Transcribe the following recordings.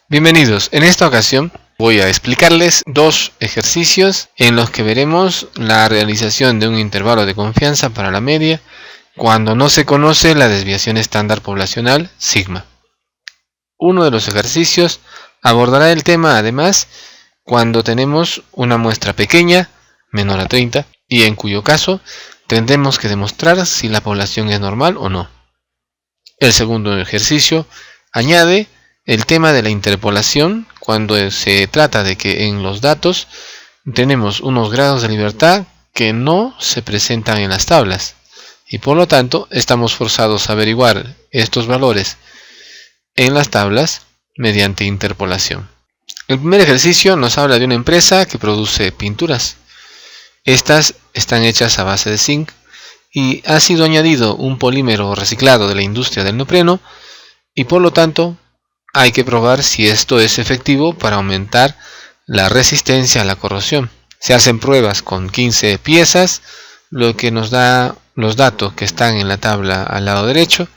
Bienvenidos. En esta ocasión voy a explicarles dos ejercicios en los que veremos la realización de un intervalo de confianza para la media cuando no se conoce la desviación estándar poblacional sigma. Uno de los ejercicios abordará el tema además cuando tenemos una muestra pequeña, menor a 30, y en cuyo caso tendremos que demostrar si la población es normal o no. El segundo ejercicio añade el tema de la interpolación cuando se trata de que en los datos tenemos unos grados de libertad que no se presentan en las tablas y por lo tanto estamos forzados a averiguar estos valores en las tablas mediante interpolación. El primer ejercicio nos habla de una empresa que produce pinturas. Estas están hechas a base de zinc y ha sido añadido un polímero reciclado de la industria del neopreno y por lo tanto hay que probar si esto es efectivo para aumentar la resistencia a la corrosión. Se hacen pruebas con 15 piezas, lo que nos da los datos que están en la tabla al lado derecho,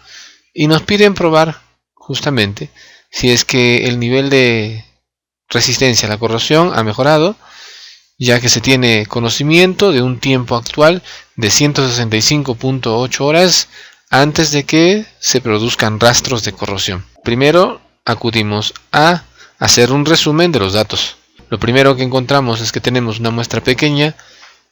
y nos piden probar justamente si es que el nivel de resistencia a la corrosión ha mejorado, ya que se tiene conocimiento de un tiempo actual de 165.8 horas antes de que se produzcan rastros de corrosión. Primero acudimos a hacer un resumen de los datos. Lo primero que encontramos es que tenemos una muestra pequeña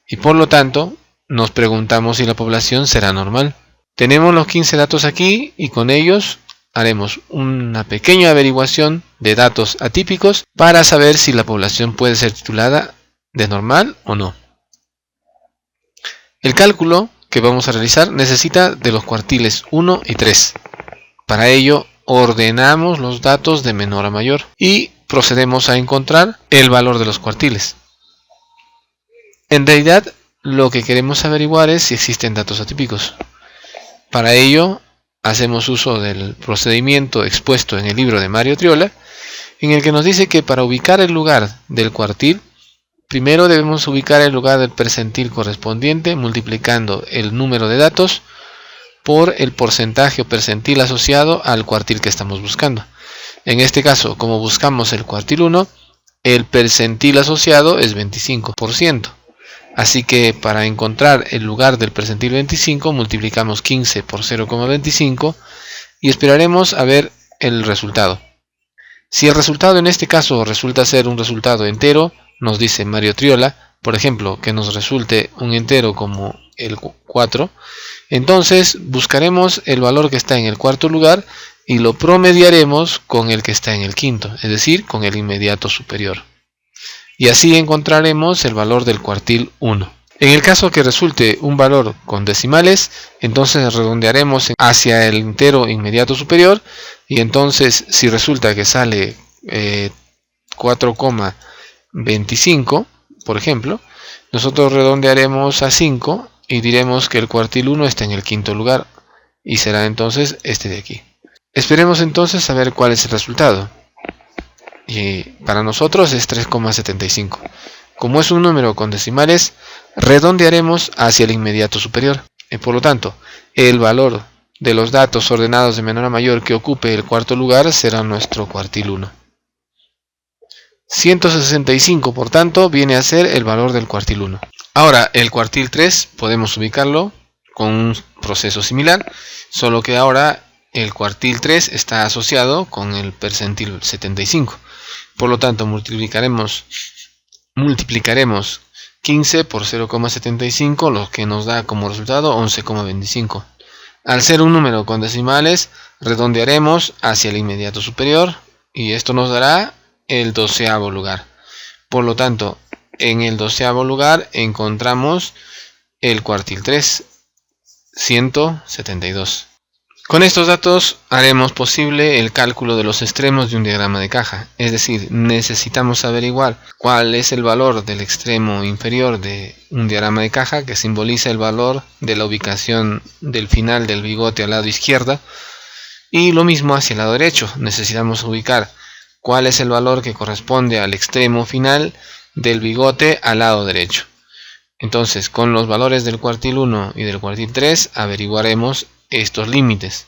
y por lo tanto nos preguntamos si la población será normal. Tenemos los 15 datos aquí y con ellos haremos una pequeña averiguación de datos atípicos para saber si la población puede ser titulada de normal o no. El cálculo que vamos a realizar necesita de los cuartiles 1 y 3. Para ello ordenamos los datos de menor a mayor y procedemos a encontrar el valor de los cuartiles. En realidad lo que queremos averiguar es si existen datos atípicos. Para ello hacemos uso del procedimiento expuesto en el libro de Mario Triola, en el que nos dice que para ubicar el lugar del cuartil primero debemos ubicar el lugar del percentil correspondiente multiplicando el número de datos por el porcentaje o percentil asociado al cuartil que estamos buscando. En este caso, como buscamos el cuartil 1, el percentil asociado es 25%. Así que para encontrar el lugar del percentil 25 multiplicamos 15 por 0,25 y esperaremos a ver el resultado. Si el resultado en este caso resulta ser un resultado entero, nos dice Mario Triola, por ejemplo, que nos resulte un entero como el 4, entonces buscaremos el valor que está en el cuarto lugar y lo promediaremos con el que está en el quinto, es decir, con el inmediato superior. Y así encontraremos el valor del cuartil 1. En el caso que resulte un valor con decimales, entonces redondearemos hacia el entero inmediato superior y entonces si resulta que sale 4,25, por ejemplo, nosotros redondearemos a 5 y diremos que el cuartil 1 está en el quinto lugar y será entonces este de aquí. Esperemos entonces a ver cuál es el resultado. Y para nosotros es 3,75. Como es un número con decimales, redondearemos hacia el inmediato superior. Y por lo tanto, el valor de los datos ordenados de menor a mayor que ocupe el cuarto lugar será nuestro cuartil 1. 165, por tanto, viene a ser el valor del cuartil 1. Ahora, el cuartil 3 podemos ubicarlo con un proceso similar, solo que ahora el cuartil 3 está asociado con el percentil 75. Por lo tanto, multiplicaremos 15 por 0,75, lo que nos da como resultado 11,25. Al ser un número con decimales, redondearemos hacia el inmediato superior y esto nos dará el 12º lugar. Por lo tanto, en el 12º lugar encontramos el cuartil 3, 172. Con estos datos haremos posible el cálculo de los extremos de un diagrama de caja, es decir, necesitamos averiguar cuál es el valor del extremo inferior de un diagrama de caja que simboliza el valor de la ubicación del final del bigote al lado izquierdo y lo mismo hacia el lado derecho, necesitamos ubicar cuál es el valor que corresponde al extremo final del bigote al lado derecho. Entonces, con los valores del cuartil 1 y del cuartil 3 averiguaremos estos límites.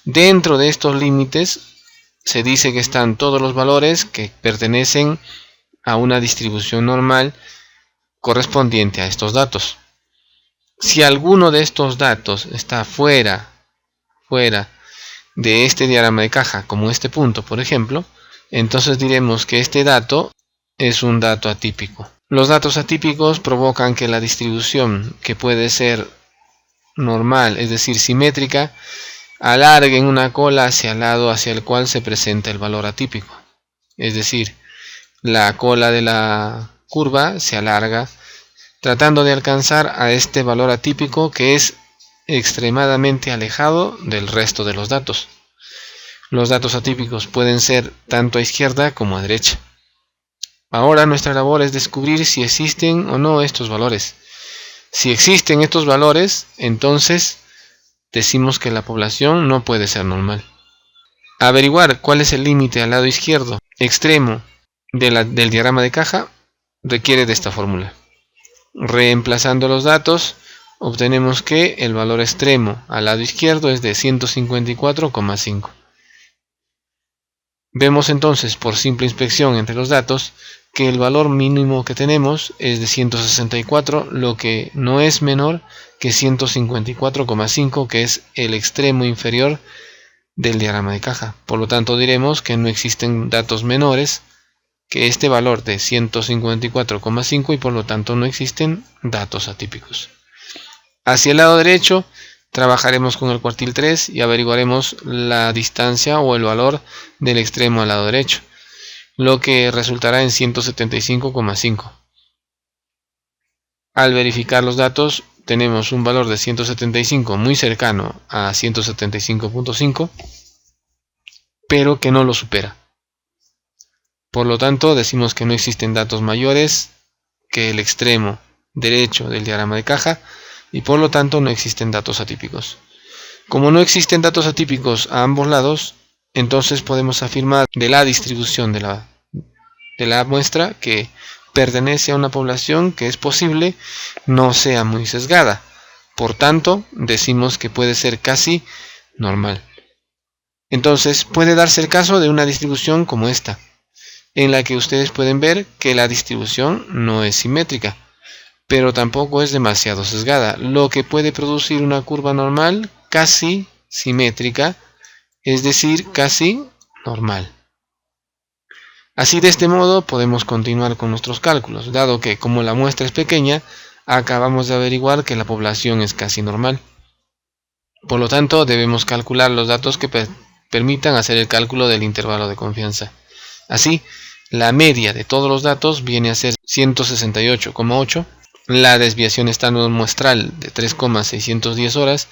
Dentro de estos límites se dice que están todos los valores que pertenecen a una distribución normal correspondiente a estos datos. Si alguno de estos datos está fuera de este diagrama de caja, como este punto por ejemplo, entonces diremos que este dato es un dato atípico. Los datos atípicos provocan que la distribución, que puede ser normal, es decir, simétrica, alargue en una cola hacia el lado hacia el cual se presenta el valor atípico. Es decir, la cola de la curva se alarga tratando de alcanzar a este valor atípico que es extremadamente alejado del resto de los datos. Los datos atípicos pueden ser tanto a izquierda como a derecha. Ahora nuestra labor es descubrir si existen o no estos valores. Si existen estos valores, entonces decimos que la población no puede ser normal. Averiguar cuál es el límite al lado izquierdo extremo del diagrama de caja requiere de esta fórmula. Reemplazando los datos, obtenemos que el valor extremo al lado izquierdo es de 154,5. Vemos entonces por simple inspección entre los datos que el valor mínimo que tenemos es de 164, lo que no es menor que 154,5, que es el extremo inferior del diagrama de caja. Por lo tanto diremos que no existen datos menores que este valor de 154,5 y por lo tanto no existen datos atípicos. Hacia el lado derecho trabajaremos con el cuartil 3 y averiguaremos la distancia o el valor del extremo al lado derecho, lo que resultará en 175,5. Al verificar los datos tenemos un valor de 175 muy cercano a 175,5, pero que no lo supera. Por lo tanto, decimos que no existen datos mayores que el extremo derecho del diagrama de caja y por lo tanto no existen datos atípicos. Como no existen datos atípicos a ambos lados, entonces podemos afirmar de la distribución de la muestra que pertenece a una población que es posible no sea muy sesgada. Por tanto, decimos que puede ser casi normal. Entonces, puede darse el caso de una distribución como esta, en la que ustedes pueden ver que la distribución no es simétrica, pero tampoco es demasiado sesgada, lo que puede producir una curva normal casi simétrica, es decir, casi normal. Así, de este modo podemos continuar con nuestros cálculos, dado que como la muestra es pequeña, acabamos de averiguar que la población es casi normal. Por lo tanto, debemos calcular los datos que permitan hacer el cálculo del intervalo de confianza. Así, la media de todos los datos viene a ser 168,8, la desviación estándar muestral de 3,610 horas,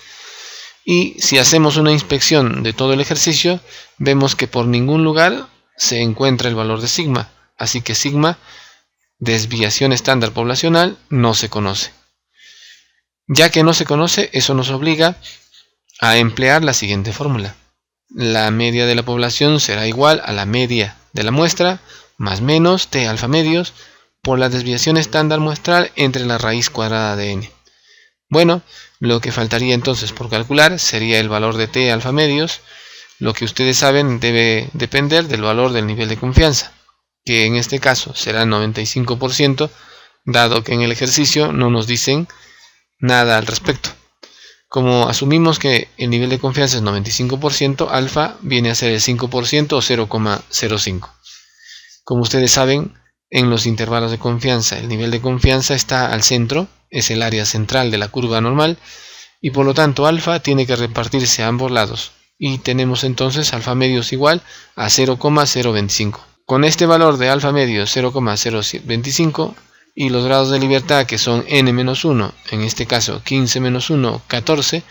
y si hacemos una inspección de todo el ejercicio, vemos que por ningún lugar se encuentra el valor de sigma, así que sigma, desviación estándar poblacional, no se conoce. Ya que no se conoce, eso nos obliga a emplear la siguiente fórmula. La media de la población será igual a la media de la muestra más menos t alfa medios por la desviación estándar muestral entre la raíz cuadrada de n. Bueno, lo que faltaría entonces por calcular sería el valor de t alfa medios. Lo que ustedes saben debe depender del valor del nivel de confianza, que en este caso será 95%, dado que en el ejercicio no nos dicen nada al respecto. Como asumimos que el nivel de confianza es 95%, alfa viene a ser el 5% o 0,05. Como ustedes saben, en los intervalos de confianza, el nivel de confianza está al centro, es el área central de la curva normal, y por lo tanto alfa tiene que repartirse a ambos lados, y tenemos entonces alfa medios igual a 0,025. Con este valor de alfa medios 0,025 y los grados de libertad que son n-1, en este caso 15-1, 14,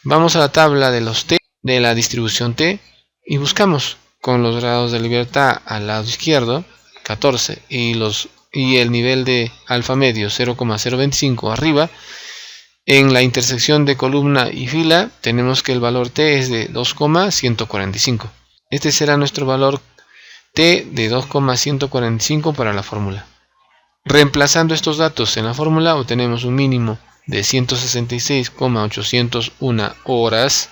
vamos a la tabla de los t de la distribución t y buscamos con los grados de libertad al lado izquierdo 14 y el nivel de alfa medio 0,025 arriba. En la intersección de columna y fila tenemos que el valor t es de 2,145. Este será nuestro valor t de 2,145 para la fórmula. Reemplazando estos datos en la fórmula obtenemos un mínimo de 166,801 horas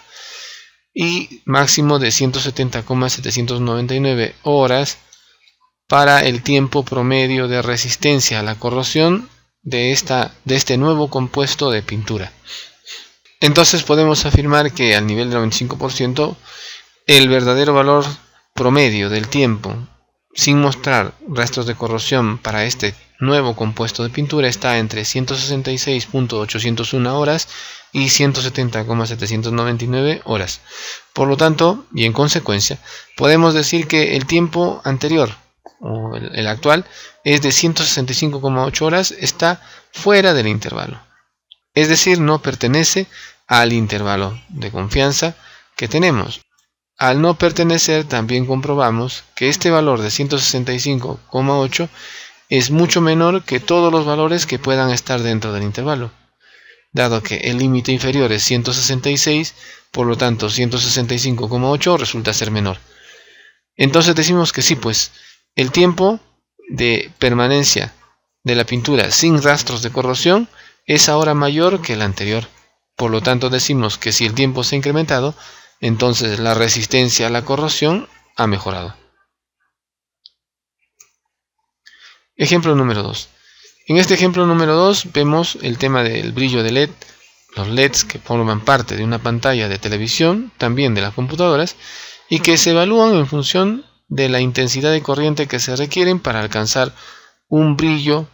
y máximo de 170,799 horas para el tiempo promedio de resistencia a la corrosión de este nuevo compuesto de pintura. Entonces podemos afirmar que al nivel del 95% el verdadero valor promedio del tiempo sin mostrar rastros de corrosión para este nuevo compuesto de pintura está entre 166.801 horas y 170,799 horas. Por lo tanto, y en consecuencia, podemos decir que el tiempo anterior, o el actual, es de 165,8 horas, está fuera del intervalo. Es decir, no pertenece al intervalo de confianza que tenemos. Al no pertenecer, también comprobamos que este valor de 165,8 es mucho menor que todos los valores que puedan estar dentro del intervalo, dado que el límite inferior es 166, por lo tanto 165,8 resulta ser menor. Entonces decimos que sí, pues el tiempo de permanencia de la pintura sin rastros de corrosión es ahora mayor que el anterior. Por lo tanto decimos que si el tiempo se ha incrementado, entonces la resistencia a la corrosión ha mejorado. Ejemplo número 2. En este ejemplo número 2 vemos el tema del brillo de LED, los LEDs que forman parte de una pantalla de televisión, también de las computadoras, y que se evalúan en función de la intensidad de corriente que se requieren para alcanzar un brillo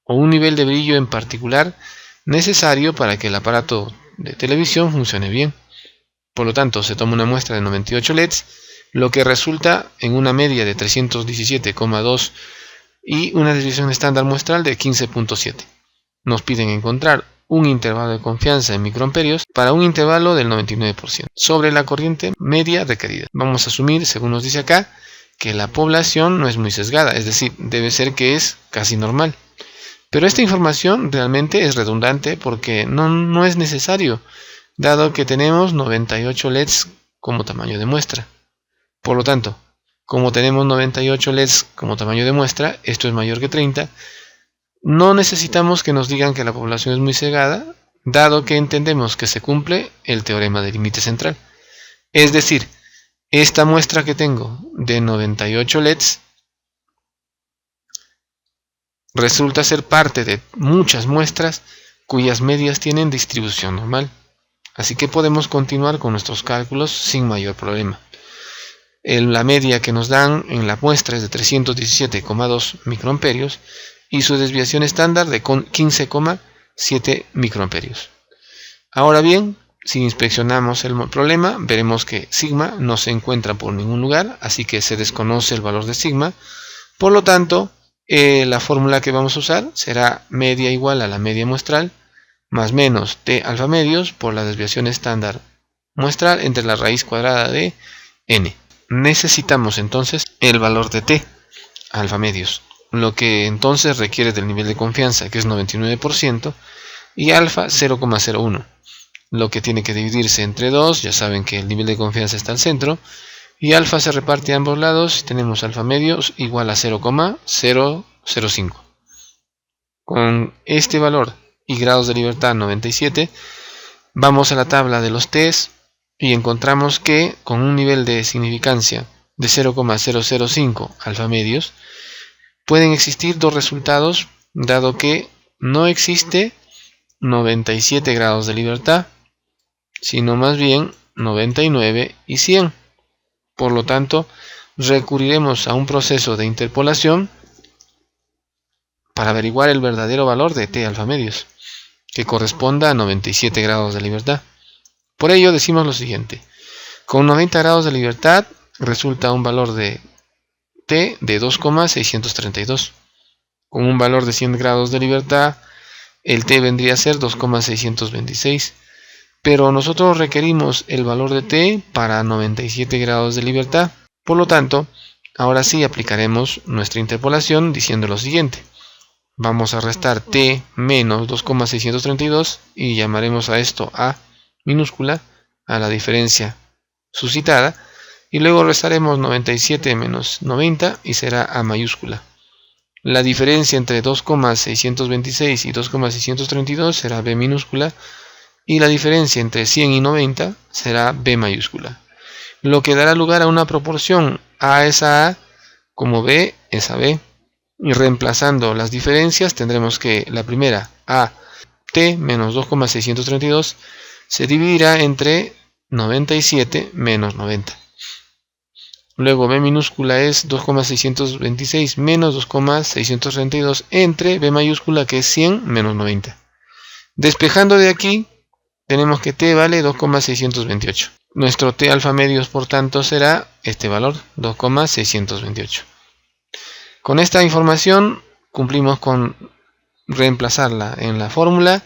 o un nivel de brillo en particular necesario para que el aparato de televisión funcione bien. Por lo tanto, se toma una muestra de 98 LEDs, lo que resulta en una media de 317,2 y una desviación estándar muestral de 15,7. Nos piden encontrar un intervalo de confianza en microamperios para un intervalo del 99% sobre la corriente media requerida. Vamos a asumir, según nos dice acá, que la población no es muy sesgada, es decir, debe ser que es casi normal. Pero esta información realmente es redundante porque no es necesario, dado que tenemos 98 LEDs como tamaño de muestra. Por lo tanto, como tenemos 98 LEDs como tamaño de muestra, esto es mayor que 30, no necesitamos que nos digan que la población es muy sesgada, dado que entendemos que se cumple el teorema del límite central. Es decir, esta muestra que tengo de 98 LEDs resulta ser parte de muchas muestras cuyas medias tienen distribución normal. Así que podemos continuar con nuestros cálculos sin mayor problema. La media que nos dan en la muestra es de 317,2 microamperios y su desviación estándar de 15,7 microamperios. Ahora bien, si inspeccionamos el problema, veremos que sigma no se encuentra por ningún lugar, así que se desconoce el valor de sigma. Por lo tanto, la fórmula que vamos a usar será media igual a la media muestral más menos t alfa medios por la desviación estándar muestral entre la raíz cuadrada de n. Necesitamos entonces el valor de t alfa medios, lo que entonces requiere del nivel de confianza, que es 99%, y alfa 0,01, lo que tiene que dividirse entre 2, ya saben que el nivel de confianza está al centro, y alfa se reparte a ambos lados y tenemos alfa medios igual a 0,005. Con este valor y grados de libertad 97, vamos a la tabla de los t's y encontramos que con un nivel de significancia de 0,005 alfa medios, pueden existir dos resultados, dado que no existe 97 grados de libertad, sino más bien 99 y 100. Por lo tanto, recurriremos a un proceso de interpolación para averiguar el verdadero valor de t alfa medios, que corresponda a 97 grados de libertad. Por ello decimos lo siguiente: con 90 grados de libertad resulta un valor de t de 2,632. Con un valor de 100 grados de libertad, el t vendría a ser 2,626. Pero nosotros requerimos el valor de t para 97 grados de libertad. Por lo tanto, ahora sí aplicaremos nuestra interpolación diciendo lo siguiente: vamos a restar t menos 2,632 y llamaremos a esto a minúscula, a la diferencia suscitada, y luego restaremos 97 menos 90 y será a mayúscula. La diferencia entre 2,626 y 2,632 será b minúscula, y la diferencia entre 100 y 90 será B mayúscula, lo que dará lugar a una proporción A es a A como B es a B. Y reemplazando las diferencias tendremos que la primera, A t menos 2,632, se dividirá entre 97 menos 90. Luego B minúscula es 2,626 menos 2,632 entre B mayúscula, que es 100 menos 90. Despejando de aquí, tenemos que t vale 2,628. Nuestro t alfa medios, por tanto, será este valor, 2,628. Con esta información cumplimos con reemplazarla en la fórmula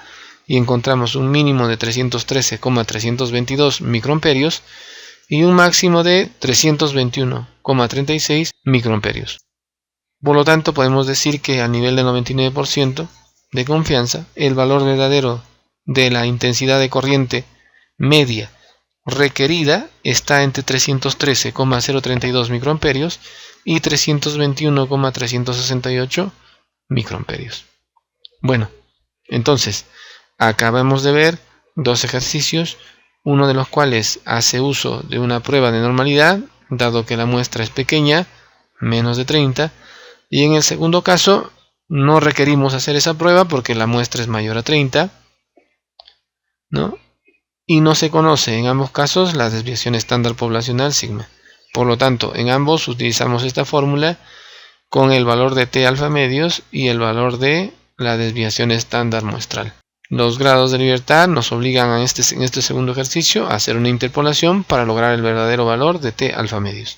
y encontramos un mínimo de 313,322 microamperios y un máximo de 321,36 microamperios. Por lo tanto, podemos decir que a nivel del 99% de confianza, el valor verdadero de la intensidad de corriente media requerida está entre 313,032 microamperios y 321,368 microamperios. Bueno, entonces, acabamos de ver dos ejercicios, uno de los cuales hace uso de una prueba de normalidad, dado que la muestra es pequeña, menos de 30, y en el segundo caso no requerimos hacer esa prueba porque la muestra es mayor a 30, ¿no? Y no se conoce en ambos casos la desviación estándar poblacional sigma. Por lo tanto, en ambos utilizamos esta fórmula con el valor de t alfa medios y el valor de la desviación estándar muestral. Los grados de libertad nos obligan en este segundo ejercicio a hacer una interpolación para lograr el verdadero valor de t alfa medios.